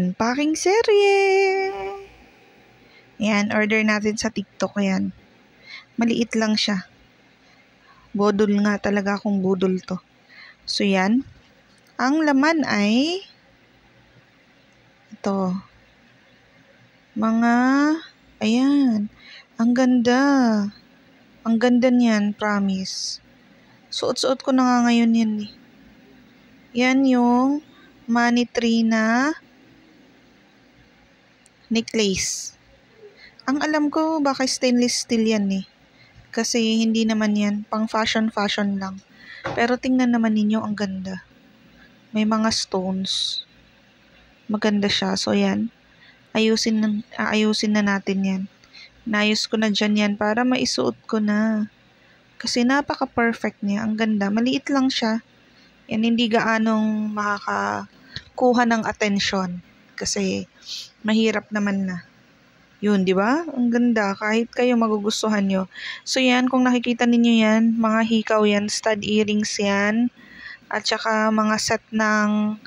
Unpacking serye. Yan, order natin sa TikTok yan. Maliit lang siya. Bodol nga talaga kung budol to. So yan. Ang laman ay ito. Ayan. Ang ganda. Ang ganda niyan, promise. Suot-suot ko na nga ngayon yan eh. Yan yung money tree na necklace. Ang alam ko, baka stainless steel yan eh. Kasi hindi naman yan, pang fashion lang. Pero tingnan naman ninyo, ang ganda. May mga stones. Maganda siya. So yan, ayusin na natin yan. Naayos ko na dyan yan para maisuot ko na. Kasi napaka-perfect niya. Ang ganda. Maliit lang siya. Yan, hindi gaanong makakakuha ng atensyon. Kasi mahirap naman na. Yun, di ba? Ang ganda. Kahit kayo magugustuhan nyo. So yan, kung nakikita ninyo yan, mga hikaw yan, stud earrings yan. At saka mga set ng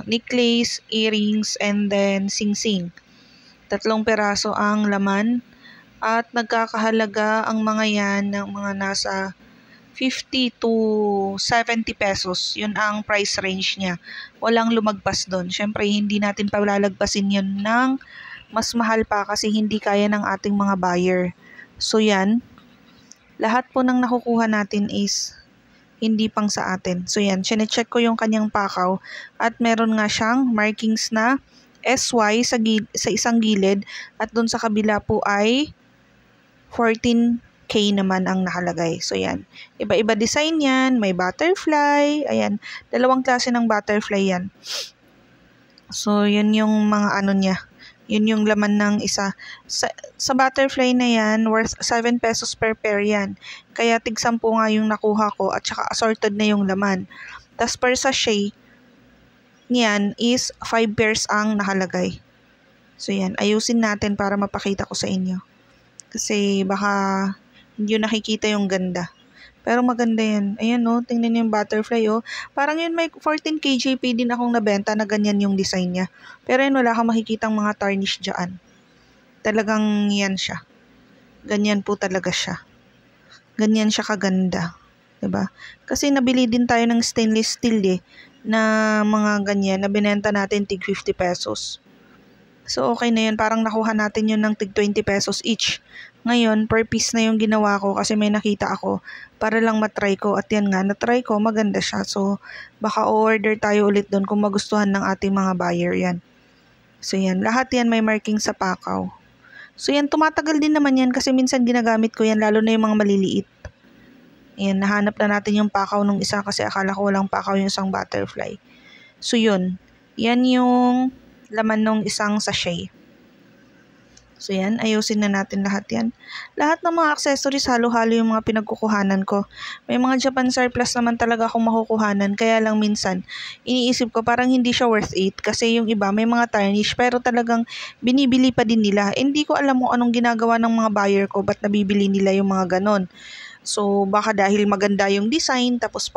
necklace, earrings, and then sing-sing. 3 peraso ang laman. At nagkakahalaga ang mga yan ng mga nasa 50 to 70 pesos. Yun ang price range niya. Walang lumagpas doon. Syempre, hindi natin palalagpasin yun ng mas mahal pa kasi hindi kaya ng ating mga buyer. So yan, lahat po ng nakukuha natin is hindi pang sa atin. So yan, chinecheck ko yung kanyang pakaw at meron nga siyang markings na SY sa isang gilid at doon sa kabila po ay 14K naman ang nakalagay. So yan, iba-iba design yan, may butterfly, ayan, 2 klase ng butterfly yan. So yun yung mga niya. Yun yung laman ng isa. Sa butterfly na yan, worth 7 pesos per pair yan. Kaya tig 10 nga yung nakuha ko at saka assorted na yung laman. Tas per sachet niyan is 5 pairs ang nakalagay. So yan, ayusin natin para mapakita ko sa inyo. Kasi baka hindi nyo nakikita yung ganda. Pero maganda yan. Ayan o, tingnan nyo yung butterfly o. Parang yun may 14 KJP din akong nabenta na ganyan yung design niya. Pero yun wala kang makikitang mga tarnish dyan. Talagang yan siya. Ganyan po talaga siya. Ganyan siya kaganda. Diba? Kasi nabili din tayo ng stainless steel na mga ganyan na binenta natin tig 50 pesos. So okay na yun. Parang nakuha natin yun ng tig 20 pesos each. Ngayon, per piece na yung ginawa ko kasi may nakita ako para lang matry ko. At yan nga, natry ko, maganda siya. So, baka order tayo ulit doon kung magustuhan ng ating mga buyer yan. So yan, lahat yan may marking sa pakaw. So yan, tumatagal din naman yan kasi minsan ginagamit ko yan, lalo na yung mga maliliit. Yan, nahanap na natin yung pakaw nung isa kasi akala ko walang pakaw yung isang butterfly. So yun, yan yung laman nung isang sachet. So yan, ayusin na natin lahat yan. Lahat ng mga accessories, halo-halo yung mga pinagkukuhanan ko. May mga Japan surplus naman talaga akong makukuhanan. Kaya lang minsan, iniisip ko parang hindi siya worth it. Kasi yung iba, may mga tarnish. Pero talagang binibili pa din nila. Hindi ko alam kung anong ginagawa ng mga buyer ko. Ba't nabibili nila yung mga ganon. So baka dahil maganda yung design. Tapos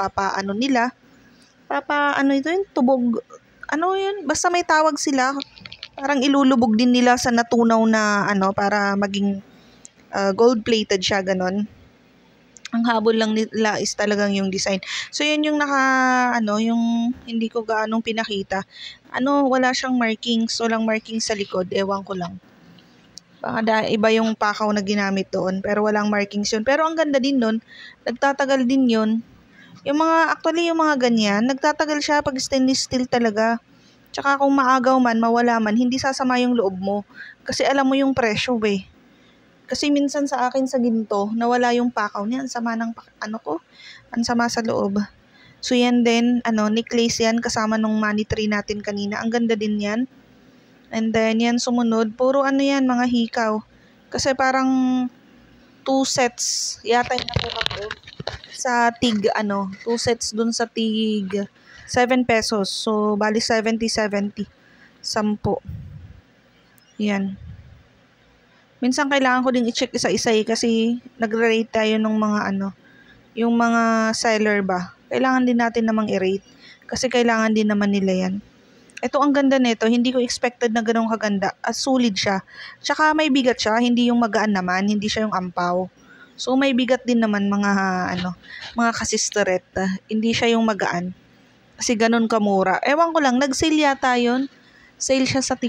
tubog. Ano yun? Basta may tawag sila. Parang ilulubog din nila sa natunaw na para maging gold-plated siya, ganon. Ang habol lang nila is talagang yung design. So, yun yung yung hindi ko gaanong pinakita. Wala siyang markings, walang markings sa likod, ewan ko lang. Baka iba yung pakaw na ginamit doon, pero walang markings yun. Pero ang ganda din nun, nagtatagal din yun. Yung mga ganyan, nagtatagal siya pag stainless steel talaga. Tsaka kung maagaw man, mawala man, hindi sasama yung loob mo. Kasi alam mo yung presyo Kasi minsan sa akin sa ginto, nawala yung pakaw niya. Ang sama ng ang sama sa loob. So yan din, necklace yan kasama nung money tree natin kanina. Ang ganda din yan. And then yan sumunod, puro yan, mga hikaw. Kasi parang 2 sets yata yung nakuha ko. Sa tig, 2 sets dun sa tig 7 pesos. So, bali 70. 10. Yan. Minsan kailangan ko din i-check isa-isa kasi nagre-rate tayo ng mga yung mga seller ba. Kailangan din natin namang i-rate kasi kailangan din naman nila yan. Ito ang ganda nito, hindi ko expected na ganun kaganda. Solid siya. Tsaka may bigat siya, hindi yung magaan naman, hindi siya yung ampaw. So may bigat din naman mga kasistoret. Hindi siya yung magaan. Kasi ganun kamura. Ewan ko lang, nag-sale yata yun. Sale siya sa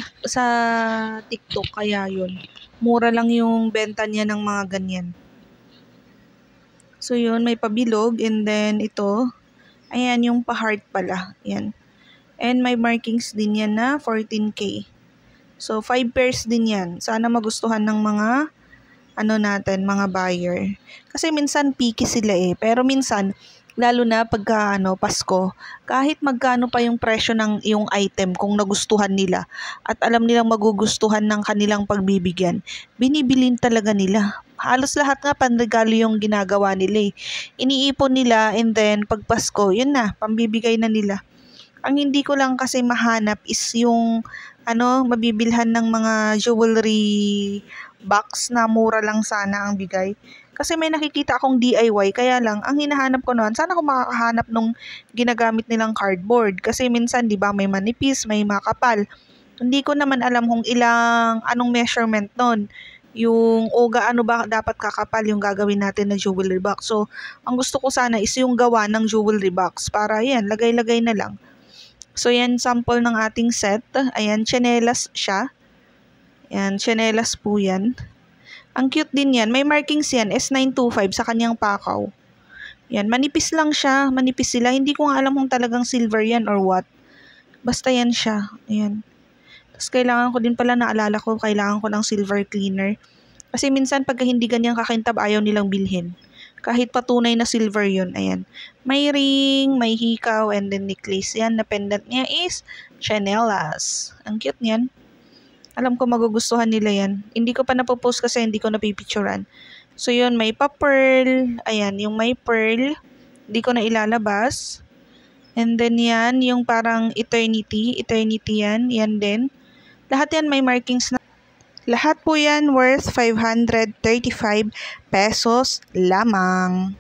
TikTok, kaya yun. Mura lang yung benta niya ng mga ganyan. So yun, may pabilog, and then ito, ayan yung pa-heart pala. Yan. And may markings din yan na 14K. So 5 pairs din yan. Sana magustuhan ng mga mga buyer. Kasi minsan picky sila eh. Pero minsan, lalo na pagka Pasko, kahit magkano pa yung presyo ng yung item kung nagustuhan nila at alam nilang magugustuhan ng kanilang pagbibigyan, binibilin talaga nila. Halos lahat nga panregalo yung ginagawa nila eh. Iniipon nila, and then pag Pasko, yun na, pambibigay na nila. Ang hindi ko lang kasi mahanap is yung mabibilhan ng mga jewelry box na mura lang sana ang bigay. Kasi may nakikita akong DIY, kaya lang, ang hinahanap ko noon, sana ko makakahanap nung ginagamit nilang cardboard. Kasi minsan, di ba, may manipis, may makapal. Hindi ko naman alam kung anong measurement noon. Gaano ba dapat kakapal yung gagawin natin na jewelry box. So, ang gusto ko sana is yung gawa ng jewelry box. Para yan, lagay-lagay na lang. So, yan, sample ng ating set. Ayan, tsinelas siya. Yan, tsinelas po yan. Ang cute din yan. May markings yan, S925 sa kanyang pakaw. Yan, manipis lang siya. Manipis sila. Hindi ko nga alam kung talagang silver yan or what. Basta yan siya. Ayan. Tapos kailangan ko din pala, naalala ko, kailangan ko ng silver cleaner. Kasi minsan pagka hindi ganyang kakintab, ayaw nilang bilhin. Kahit patunay na silver yun. Ayan. May ring, may hikaw, and then necklace. Yan, na pendant niya is chanelas. Ang cute niyan. Alam ko magugustuhan nila yan. Hindi ko pa napopost kasi hindi ko napipicturan. So yun, may pa-pearl. Ayan, yung may pearl. Hindi ko na ilalabas. And then yan, yung parang eternity. Eternity yan. Yan din. Lahat yan may markings na. Lahat po yan worth 535 pesos lamang.